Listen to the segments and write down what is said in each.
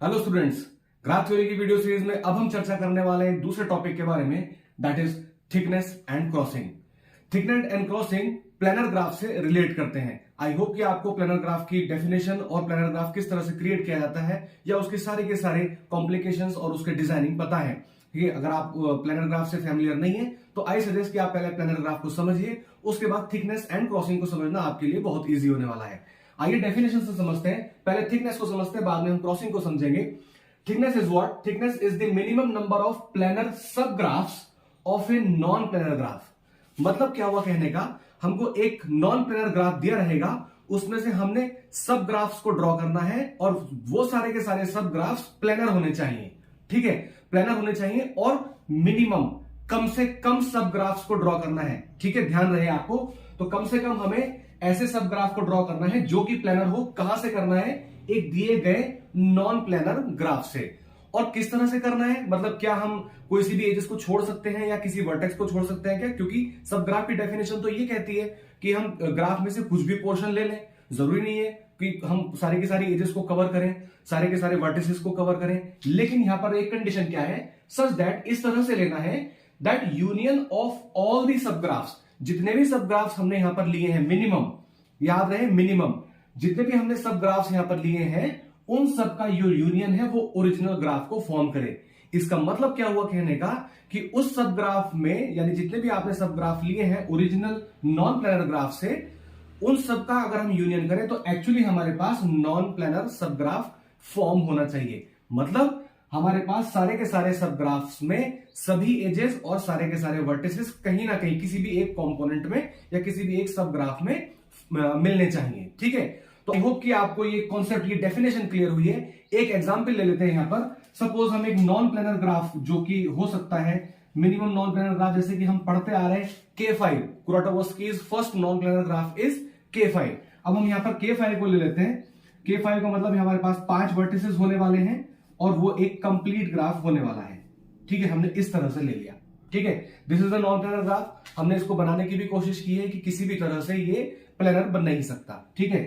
Hello students, graph theory की video series में अब हम चर्चा करने वाले हैं दूसरे टॉपिक के बारे में, that is thickness and crossing. Thickness and crossing planar graph से रिलेट करते हैं। आई होप कि आपको प्लेनर ग्राफ की डेफिनेशन और प्लेनर ग्राफ किस तरह से क्रिएट किया जाता है या उसके सारे के सारे कॉम्प्लिकेशंस और उसके डिजाइनिंग पता है। ठीक है, अगर आप प्लेनर ग्राफ से फैमिलियर नहीं है तो आई सजेस्ट कि आप पहले प्लेनर ग्राफ को समझिए, उसके बाद थिकनेस एंड क्रॉसिंग को समझना आपके लिए बहुत ईजी होने वाला है। आइए डेफिनेशन से समझते हैं। पहले थिकनेस को समझते हैं, बाद में हम क्रॉसिंग को समझेंगे। Thickness is what? Thickness is the minimum number of planar sub graphs of a non planar graph. मतलब क्या हुआ कहने का, हमको एक नॉन प्लेनर ग्राफ दिया रहेगा, उसमें से हमने सब ग्राफ्स को ड्रॉ करना है और वो सारे के सारे सब ग्राफ्स प्लेनर होने चाहिए। ठीक है, प्लेनर होने चाहिए और मिनिमम कम से कम सब ग्राफ्स को ड्रॉ करना है। ठीक है, ध्यान रहे आपको। तो कम से कम हमें ऐसे सब ग्राफ को ड्रॉ करना है जो कि प्लेनर हो। कहां से करना है? एक दिए गए नॉन प्लेनर ग्राफ से। और किस तरह से करना है, मतलब क्या हम कोई सी भी एजेस को छोड़ सकते हैं या किसी वर्टेक्स को छोड़ सकते हैं क्या? क्योंकि सब ग्राफ की डेफिनेशन तो ये कहती है कि हम ग्राफ में से कुछ भी पोर्शन ले लें। जरूरी नहीं है कि हम सारी की सारी एजेस को कवर करें, सारे के सारे वर्टिसेस को कवर करें, लेकिन यहां पर एक कंडीशन क्या है, सच दैट इस तरह से लेना है that union of all the सब ग्राफ्स, जितने भी सब ग्राफ्स हमने यहां पर लिए हैं, मिनिमम याद रहे, मिनिमम जितने भी हमने सब ग्राफ्स यहां पर लिए हैं उन सब का जो यूनियन है वो ओरिजिनल ग्राफ को फॉर्म करे। इसका मतलब क्या हुआ कहने का कि उस सब ग्राफ में, यानी जितने भी आपने सब ग्राफ लिए हैं ओरिजिनल नॉन प्लेनर ग्राफ से, उन सब का अगर हम यूनियन करें तो एक्चुअली हमारे पास non planar sub graph form होना चाहिए। मतलब हमारे पास सारे के सारे सब ग्राफ्स में सभी एजेस और सारे के सारे वर्टिसेस कहीं ना कहीं किसी भी एक कंपोनेंट में या किसी भी एक सब ग्राफ में मिलने चाहिए। ठीक है, तो आई होप कि आपको ये कॉन्सेप्ट, ये डेफिनेशन क्लियर हुई है। एक एग्जांपल ले लेते हैं यहां पर। सपोज हम एक नॉन प्लेनर ग्राफ, जो कि हो सकता है मिनिमम नॉन प्लेनर ग्राफ, जैसे कि हम पढ़ते आ रहे हैं K5, Kuratowski's first non planar graph is K5। अब हम यहां पर K5 को ले लेते हैं। K5 का मतलब हमारे पास 5 वर्टिसेस होने वाले हैं और वो एक कंप्लीट ग्राफ होने वाला है। ठीक है, हमने इस तरह से ले लिया। ठीक है, this is the non planar graph. हमने इसको बनाने की भी कोशिश की है कि किसी भी तरह से ये प्लेनर बन नहीं सकता। ठीक है,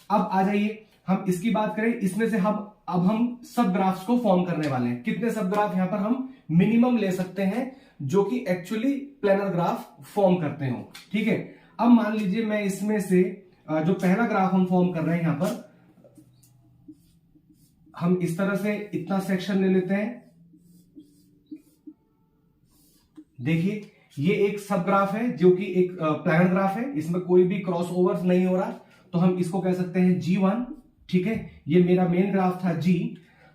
अब आ जाइए हम इसकी बात करें। इसमें से अब हम सब ग्राफ्स को फॉर्म करने वाले हैं। कितने सब ग्राफ यहां पर हम मिनिमम ले सकते हैं जो कि एक्चुअली प्लेनर ग्राफ फॉर्म करते हो। ठीक है, अब मान लीजिए मैं इसमें से जो पहला ग्राफ हम फॉर्म कर रहे हैं, यहां पर हम इस तरह से इतना सेक्शन ले लेते हैं। देखिए, ये एक सब ग्राफ है जो कि एक प्लेनर ग्राफ है, इसमें कोई भी क्रॉस ओवर नहीं हो रहा, तो हम इसको कह सकते हैं G1। ठीक है, ये मेरा मेन ग्राफ था G।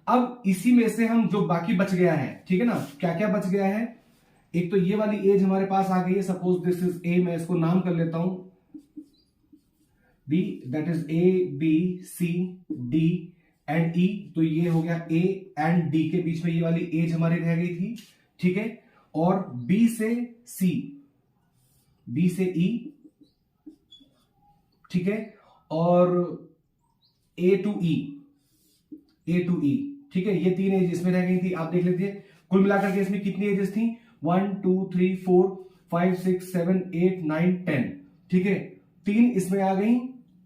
अब इसी में से हम जो बाकी बच गया है, ठीक है ना, क्या क्या बच गया है, एक तो ये वाली एज हमारे पास आ गई है। सपोज दिस इज A, मैं इसको नाम कर लेता हूं B, that is A, B, C, D and E। तो ये हो गया A एंड D के बीच में ये वाली एज हमारी रह गई थी। ठीक है, और B से C, B से E, ठीक है, और A to E, A to E। ठीक है, ये 3 एज इसमें रह गई थी। आप देख लीजिए कुल मिलाकर के इसमें कितनी एजेस थी, 1 2 3 4 5 6 7 8 9 10। ठीक है, 3 इसमें आ गई,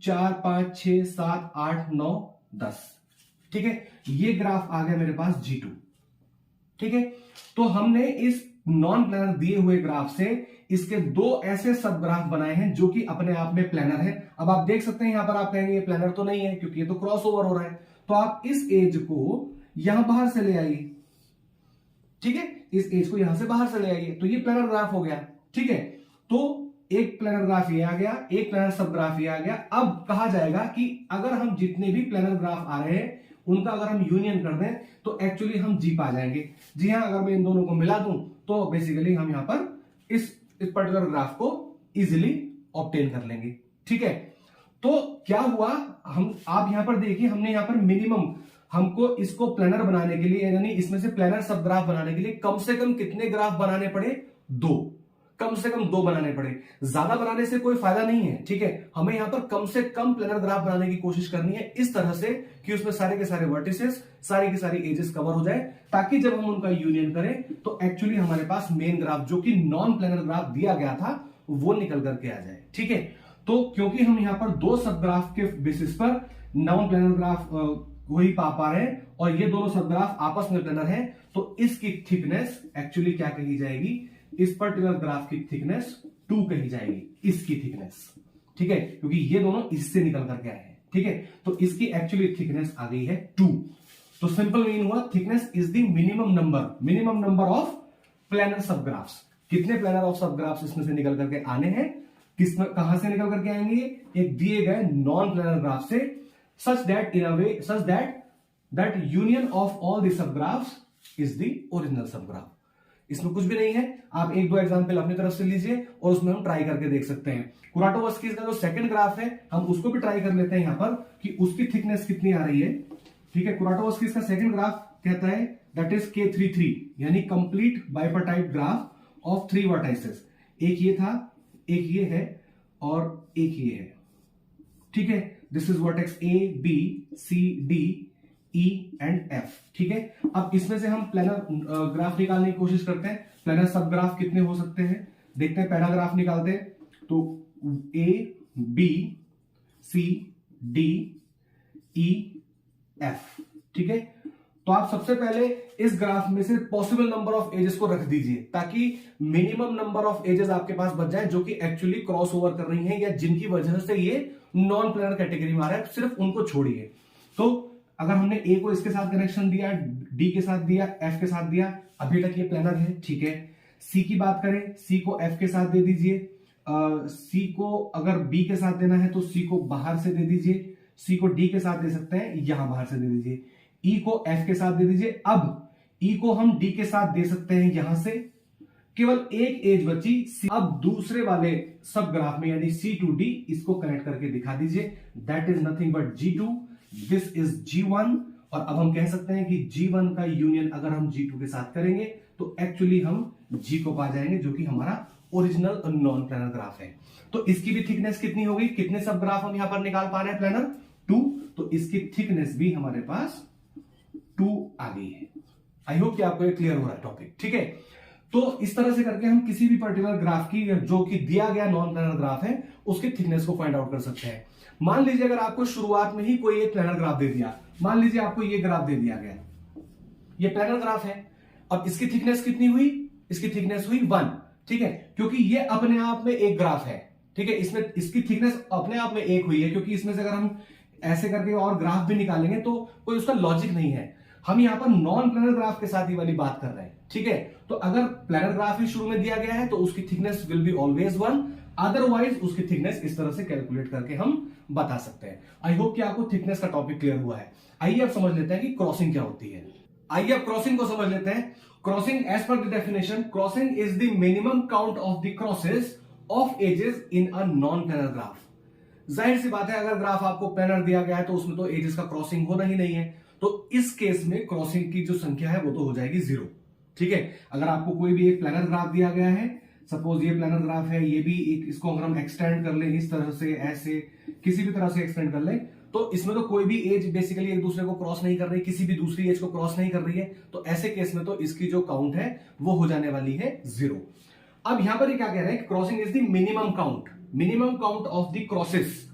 4 5 6 7 8 9 10। ठीक है, ये ग्राफ आ गया मेरे पास G2। ठीक है, तो हमने इस नॉन प्लेनर दिए हुए ग्राफ से इसके 2 ऐसे सब ग्राफ बनाए हैं जो कि अपने आप में प्लेनर है। अब आप देख सकते हैं यहां पर, आप कहेंगे ये प्लेनर तो नहीं है क्योंकि ये तो क्रॉस ओवर हो रहा है, तो आप इस एज को यहां बाहर से ले आइए। ठीक है, इस एज को यहां से बाहर से ले आइए, तो ये प्लेनर ग्राफ हो गया। ठीक है, तो एक प्लेनर ग्राफ ये आ गया, एक प्लेनर सब ग्राफ ये आ गया। अब कहा जाएगा कि अगर हम जितने भी प्लेनर ग्राफ आ रहे हैं उनका अगर हम यूनियन कर दें तो एक्चुअली हम जी पा जाएंगे। जी हाँ, अगर मैं इन दोनों को मिला दूं तो बेसिकली हम यहां पर इस पर्टिकुलर ग्राफ को इजीली ऑब्टेन कर लेंगे। ठीक है, तो क्या हुआ, आप यहां पर देखिए, हमने यहां पर मिनिमम, हमको इसको प्लेनर बनाने के लिए, यानी इसमें से प्लेनर सब ग्राफ बनाने के लिए कम से कम कितने ग्राफ बनाने पड़े? 2। कम से कम 2 बनाने पड़े, ज्यादा बनाने से कोई फायदा नहीं है। ठीक है, हमें यहां पर कम से कम प्लेनर ग्राफ बनाने की कोशिश करनी है इस तरह से कि उसमें सारे के सारे वर्टिसेस, सारी की सारी एजेस कवर हो जाए, ताकि जब हम उनका यूनियन करें तो एक्चुअली हमारे पास मेन ग्राफ जो कि नॉन प्लेनर ग्राफ दिया गया था वो निकल करके आ जाए। ठीक है, तो क्योंकि हम यहां पर 2 सब ग्राफ के बेसिस पर नॉन प्लेनर ग्राफ हो ही पा रहे हैं और ये दोनों सब ग्राफ आपस में प्लेनर है, तो इसकी थिकनेस एक्चुअली क्या कही जाएगी, इस पर्टिकुलर ग्राफ की थिकनेस 2 कही जाएगी, इसकी थिकनेस, ठीक है, क्योंकि ये दोनों इससे निकल करके आए हैं, ठीक है, तो इसकी एक्चुअली थिकनेस आ गई है 2। तो सिंपल मीन हुआ thickness is the minimum number of planar sub graphs. कितने प्लेनर ऑफ सब ग्राफ्स इसमें से निकल करके आने हैं, किसमें कहां से निकल करके आएंगे, एक दिए गए नॉन प्लेनर ग्राफ से, such that union of all the sub graphs is the original सब ग्राफ। इसमें कुछ भी नहीं है, आप एक दो एग्जांपल अपनी तरफ से लीजिए और उसमें हम ट्राई करके देख सकते हैं। कुराटोवस्कीज का जो सेकंड ग्राफ है हम उसको भी ट्राई कर लेते हैं यहां पर कि उसकी थिकनेस कितनी आ रही है, ठीक है। कुराटोवस्कीज का सेकंड ग्राफ कहता है दैट इज K33, यानी कंप्लीट बाइपर्टाइप ग्राफ ऑफ 3 वर्टाइसेस। एक ये था, एक ये है और एक ये है, ठीक है। This is vertex A, B, C, D, E and F, ठीक है। अब इसमें से हम प्लेनर ग्राफ निकालने की कोशिश करते हैं। प्लेनर सब ग्राफ कितने हो सकते हैं, देखते हैं। पहला ग्राफ निकालते हैं तो A, B, C, D, E, F, ठीक है। तो आप सबसे पहले इस ग्राफ में से पॉसिबल नंबर ऑफ एजेस को रख दीजिए ताकि मिनिमम नंबर ऑफ एजेस आपके पास बच जाए जो कि एक्चुअली क्रॉस ओवर कर रही हैं या जिनकी वजह से ये नॉन प्लेनर कैटेगरी में आ रहा है, सिर्फ उनको छोड़िए। तो अगर हमने ए को इसके साथ कनेक्शन दिया, डी के साथ दिया, एफ के साथ दिया, अभी तक ये प्लेनर है, ठीक है। सी की बात करें, सी को एफ के साथ दे दीजिए, सी को अगर बी के साथ देना है तो सी को बाहर से दे दीजिए, सी को डी के साथ दे सकते हैं, यहां बाहर से दे दीजिए, ई को एफ के साथ दे दीजिए। अब ई को हम डी के साथ दे सकते हैं, यहां से केवल एक एज बची। अब दूसरे वाले सब ग्राफ में यानी C2D इसको कनेक्ट करके दिखा दीजिए, that is nothing but G2, this is G1। और अब हम कह सकते हैं कि G1 का यूनियन अगर हम G2 के साथ करेंगे तो एक्चुअली हम G को पा जाएंगे जो कि हमारा ओरिजिनल नॉन प्लेनर ग्राफ है। तो इसकी भी थिकनेस कितनी होगी, कितने सब ग्राफ हम यहां पर निकाल पा रहे हैं प्लेनर 2, तो इसकी थिकनेस भी हमारे पास 2 आ गई है। आई होप कि आपको ये क्लियर हो रहा है टॉपिक, ठीक है। तो इस तरह से करके हम किसी भी पर्टिकुलर ग्राफ की जो कि दिया गया नॉन प्लेनर ग्राफ है उसकी थिकनेस को फाइंड आउट कर सकते हैं। मान लीजिए अगर आपको शुरुआत में ही कोई एक प्लेनर ग्राफ दे दिया, मान लीजिए आपको ये ग्राफ दे दिया गया, ये प्लेनर ग्राफ है। अब इसकी थिकनेस कितनी हुई, इसकी थिकनेस हुई 1, ठीक है, क्योंकि ये अपने आप में एक ग्राफ है, ठीक है। इसमें इसकी थिकनेस अपने आप में 1 हुई है, क्योंकि इसमें से अगर हम ऐसे करके और ग्राफ भी निकालेंगे तो कोई उसका लॉजिक नहीं है। हम यहां पर नॉन प्लेनर ग्राफ के साथ ही वाली बात कर रहे हैं, ठीक है। तो अगर प्लेनर ग्राफ ही शुरू में दिया गया है तो उसकी thickness will be always 1, otherwise उसकी थिकनेस इस तरह से कैलकुलेट करके हम बता सकते हैं। आई होप कि आपको थिकनेस का टॉपिक क्लियर हुआ है। आइए अब समझ लेते हैं कि क्रॉसिंग क्या होती है। आइए अब क्रॉसिंग को समझ लेते हैं। Crossing as per the definition, crossing is the minimum count of the crosses of edges in a non planar graph. जाहिर सी बात है अगर ग्राफ आपको प्लेनर दिया गया है तो उसमें तो एजेस का क्रॉसिंग होना ही नहीं है, तो इस केस में क्रॉसिंग की जो संख्या है वो तो हो जाएगी 0, ठीक है। अगर आपको कोई भी एक प्लेनर ग्राफ दिया गया है, सपोज ये प्लेनर ग्राफ है, ये भी एक, इसको अगर हम एक्सटेंड कर लें इस तरह से, ऐसे किसी भी तरह से एक्सटेंड कर लें, तो इसमें तो कोई भी एज बेसिकली एक दूसरे को क्रॉस नहीं कर रही, किसी भी दूसरी एज को क्रॉस नहीं कर रही है, तो ऐसे केस में तो इसकी जो काउंट है वो हो जाने वाली है 0। अब यहां पर ये क्या कह रहे हैं, crossing is the minimum count of the crosses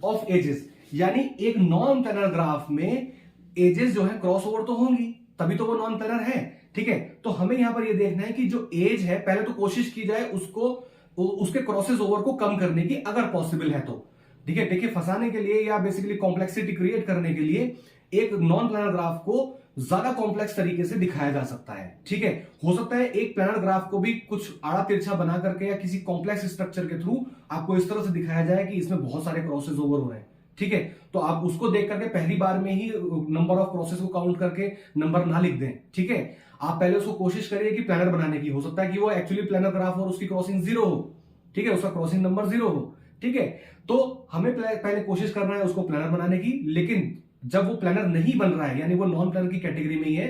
of edges, यानी एक नॉन प्लेनर ग्राफ में एजेस जो है क्रॉस ओवर तो होंगी, तभी तो वो नॉन प्लेनर है, ठीक है। तो हमें यहां पर ये देखना है कि जो एज है पहले तो कोशिश की जाए उसको, उसके क्रॉसेस ओवर को कम करने की, अगर पॉसिबल है तो, ठीक है। देखिए फंसाने के लिए या बेसिकली कॉम्प्लेक्सिटी क्रिएट करने के लिए एक नॉन प्लेनर ग्राफ को ज्यादा कॉम्प्लेक्स तरीके से दिखाया जा सकता है, ठीक है। हो सकता है एक प्लेनर ग्राफ को भी कुछ आड़ा तिरछा बना करके या किसी कॉम्प्लेक्स स्ट्रक्चर के थ्रू आपको इस तरह से दिखाया जाए कि इसमें बहुत सारे क्रॉसेस ओवर हो रहे हैं, ठीक है। तो आप उसको देख करके पहली बार में ही नंबर ऑफ क्रॉसेस को काउंट करके नंबर ना लिख दें, ठीक है। आप पहले उसको कोशिश करिए कि प्लेनर बनाने की, हो सकता है कि वो एक्चुअली प्लेनर ग्राफ और उसकी क्रॉसिंग 0 हो, ठीक है, उसका क्रॉसिंग नंबर 0 हो, ठीक है। तो हमें पहले कोशिश करना है उसको प्लेनर बनाने की, लेकिन जब वो प्लेनर नहीं बन रहा है यानी वो नॉन प्लेनर की कैटेगरी में ही है,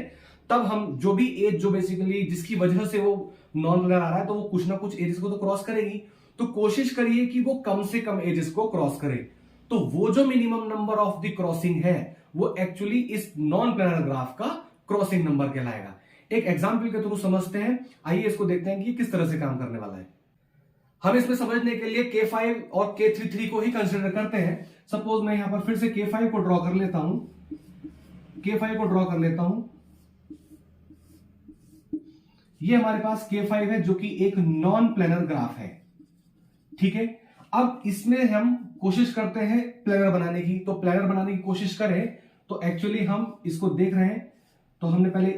तब हम जो भी एज जो बेसिकली जिसकी वजह से वो नॉन प्लेनर आ रहा है तो वो कुछ ना कुछ एजेस को तो क्रॉस करेगी, तो कोशिश करिए कि वो कम से कम एजेस को क्रॉस करे। तो वो जो minimum number of the crossing है वो एक्चुअली इस नॉन प्लेनर ग्राफ का क्रॉसिंग नंबर कहलाएगा। एक एग्जांपल के थ्रू समझते हैं, आइए इसको देखते हैं कि किस तरह से काम करने वाला है। हम इसमें समझने के लिए K5 और K33 को ही कंसीडर करते हैं। सपोज मैं यहां पर फिर से K5 को ड्रॉ कर लेता हूं, K5 को ड्रॉ कर लेता हूं। ये हमारे पास K5 है जो कि एक नॉन प्लेनर ग्राफ है, ठीक है। अब इसमें हम कोशिश करते हैं प्लेनर बनाने की। तो प्लेनर बनाने की कोशिश करें तो एक्चुअली हम इसको देख रहे हैं, तो हमने पहले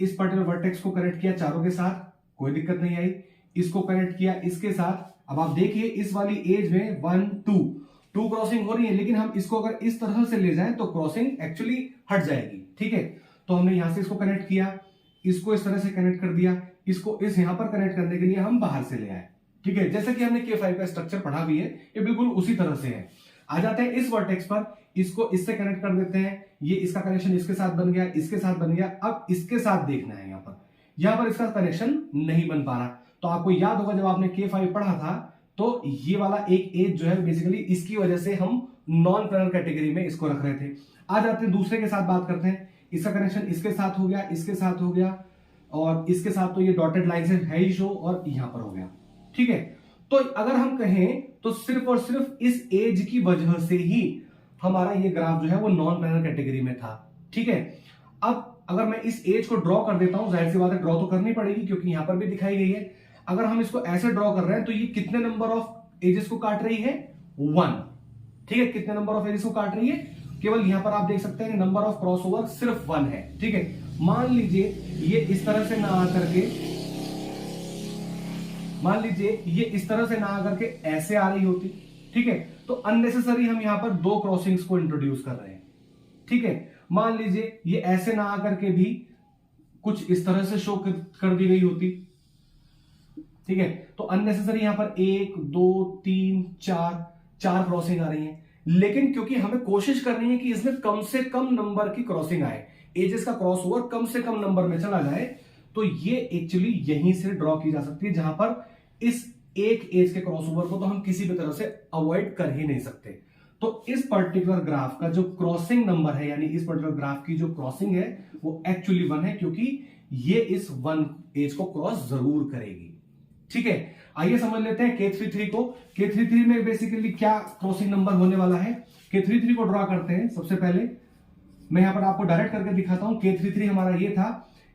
इस पर्टिकुलर वर्टेक्स को कनेक्ट किया चारों के साथ, कोई दिक्कत नहीं आई। इसको कनेक्ट किया इसके साथ। अब आप देखिए इस वाली एज में 1 2 क्रॉसिंग हो रही है, लेकिन हम इसको अगर इस तरह से ले जाएं तो क्रॉसिंग एक्चुअली हट जाएगी, ठीक है। तो हमने यहां से इसको कनेक्ट किया, इसको इस तरह से कनेक्ट कर दिया, इसको इस यहां पर कनेक्ट करने के लिए हम बाहर से ले आए, ठीक है। जैसा कि हमने K5 का स्ट्रक्चर पढ़ा भी है, ये बिल्कुल उसी तरह से है। आ जाते हैं इस वर्टेक्स पर, इसको इससे कनेक्ट कर देते हैं। ये इसका कनेक्शन इसके साथ बन गया, इसके साथ बन गया। अब इसके साथ देखना है, यहां पर इसका कनेक्शन नहीं बन पा रहा। तो आपको याद होगा जब आपने K5 पढ़ा था तो ये वाला एक एज जो है बेसिकली इसकी वजह से हम नॉन प्लेनर कैटेगरी में इसको रख रहे थे। आ जाते हैं दूसरे के साथ बात करते हैं। इसका कनेक्शन इसके साथ हो गया, इसके साथ हो गया, और इसके साथ तो ये डॉटेड लाइन से है ही शो, और यहां पर हो गया, ठीक है। तो अगर हम कहें तो सिर्फ और सिर्फ इस एज की वजह से ही हमारा ये ग्राफ जो है वो नॉन प्लेनर कैटेगरी में था, ठीक है। अब अगर मैं इस एज को ड्रॉ कर देता हूं, जाहिर सी बात है ड्रॉ तो करनी पड़ेगी क्योंकि यहां पर भी दिखाई गई है। अगर हम इसको ऐसे ड्रॉ कर रहे हैं तो ये कितने नंबर ऑफ एजेस को काट रही है? 1, ठीक है। कितने नंबर ऑफ एजेस को काट रही है? केवल यहां पर आप देख सकते हैं नंबर ऑफ क्रॉसओवर सिर्फ 1 है, ठीक है। मान लीजिए ये इस तरह से ना आकर के, मान लीजिए ये इस तरह से ना आकर के ऐसे आ रही होती, ठीक है, तो अननेसेसरी हम यहां पर 2 क्रॉसिंग्स को इंट्रोड्यूस कर रहे हैं, ठीक है। मान लीजिए ये ऐसे ना आकर के भी कुछ इस तरह से शो कर दी गई होती, ठीक है। तो अननेसेसरी यहां पर 1 2 3 4 क्रॉसिंग आ रही है। लेकिन क्योंकि हमें कोशिश करनी है कि इसमें कम से कम नंबर की क्रॉसिंग आए, एजेस का क्रॉसओवर कम से कम नंबर में चला जाए, तो ये एक्चुअली यहीं से ड्रॉ की जा सकती है, जहां पर इस एक एज के क्रॉसओवर को तो हम किसी भी तरह से अवॉइड कर ही नहीं सकते। तो इस पर्टिकुलर ग्राफ का जो क्रॉसिंग नंबर है, यानी इस पर्टिकुलर ग्राफ की जो क्रॉसिंग है वो एक्चुअली 1 है, क्योंकि ये इस 1 एज को क्रॉस जरूर करेगी, ठीक है। आइए समझ लेते हैं K33 को। K33 में बेसिकली क्या क्रॉसिंग नंबर होने वाला है। K33 को ड्रॉ करते हैं। सबसे पहले मैं यहां पर आपको डायरेक्ट करके दिखाता हूं। K33 हमारा ये था,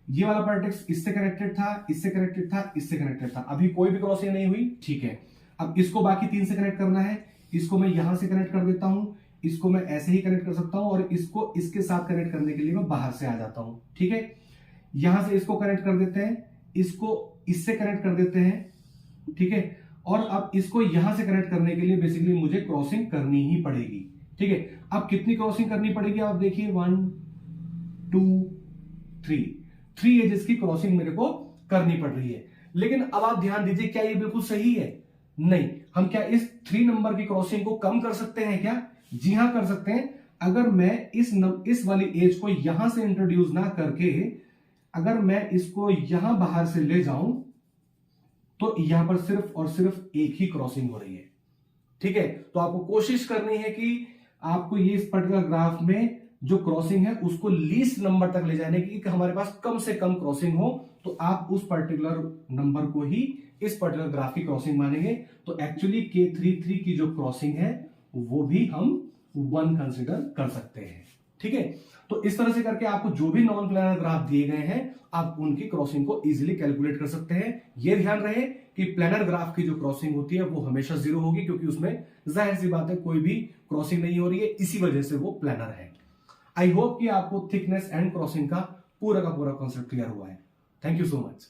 ये वाला वर्टेक्स इससे कनेक्टेड था, इससे कनेक्टेड था, इससे कनेक्टेड था। अभी कोई भी क्रॉसिंग नहीं हुई, ठीक है। अब इसको बाकी 3 से कनेक्ट करना है। इसको मैं यहां से कनेक्ट कर देता हूं, इसको मैं ऐसे ही कनेक्ट कर सकता हूं, और इसको इसके साथ कनेक्ट करने के लिए मैं बाहर से आ जाता हूं, ठीक है। यहां से इसको कनेक्ट कर देते हैं, इसको इससे कनेक्ट कर देते हैं, ठीक है। और अब इसको यहां से कनेक्ट करने के लिए बेसिकली मुझे क्रॉसिंग करनी ही पड़ेगी, ठीक है। अब कितनी क्रॉसिंग करनी पड़ेगी आप देखिए, 1 2 3 एजेस की क्रॉसिंग मेरे को करनी पड़ रही है। लेकिन अब आप ध्यान दीजिए, क्या ये बिल्कुल सही है? नहीं। हम क्या इस 3 नंबर की क्रॉसिंग को कम कर सकते हैं क्या? जी हां, कर सकते हैं। अगर मैं इस वाली एज को यहां से इंट्रोड्यूस ना करके अगर मैं इसको यहां बाहर से ले जाऊं तो यहां पर सिर्फ और सिर्फ एक ही क्रॉसिंग हो रही है, ठीक है। तो आपको कोशिश करनी है कि आपको ये इस पर्टिकुलर ग्राफ में जो क्रॉसिंग है उसको लीस्ट नंबर तक ले जाने की, कि हमारे पास कम से कम क्रॉसिंग हो, तो आप उस पर्टिकुलर नंबर को ही इस पर्टिकुलर ग्राफ की क्रॉसिंग मानेंगे। तो एक्चुअली K33 की जो क्रॉसिंग है वो भी हम 1 कंसिडर कर सकते हैं, ठीक है। तो इस तरह से करके आपको जो भी नॉन प्लेनर ग्राफ दिए गए हैं आप उनकी क्रॉसिंग को इजीली कैलकुलेट कर सकते हैं। यह ध्यान रहे कि प्लेनर ग्राफ की जो क्रॉसिंग होती है वो हमेशा 0 होगी, क्योंकि उसमें जाहिर सी बात है कोई भी क्रॉसिंग नहीं हो रही है, इसी वजह से वो प्लेनर है। आई होप कि आपको थिकनेस एंड क्रॉसिंग का पूरा कॉन्सेप्ट क्लियर हुआ है। Thank you so much.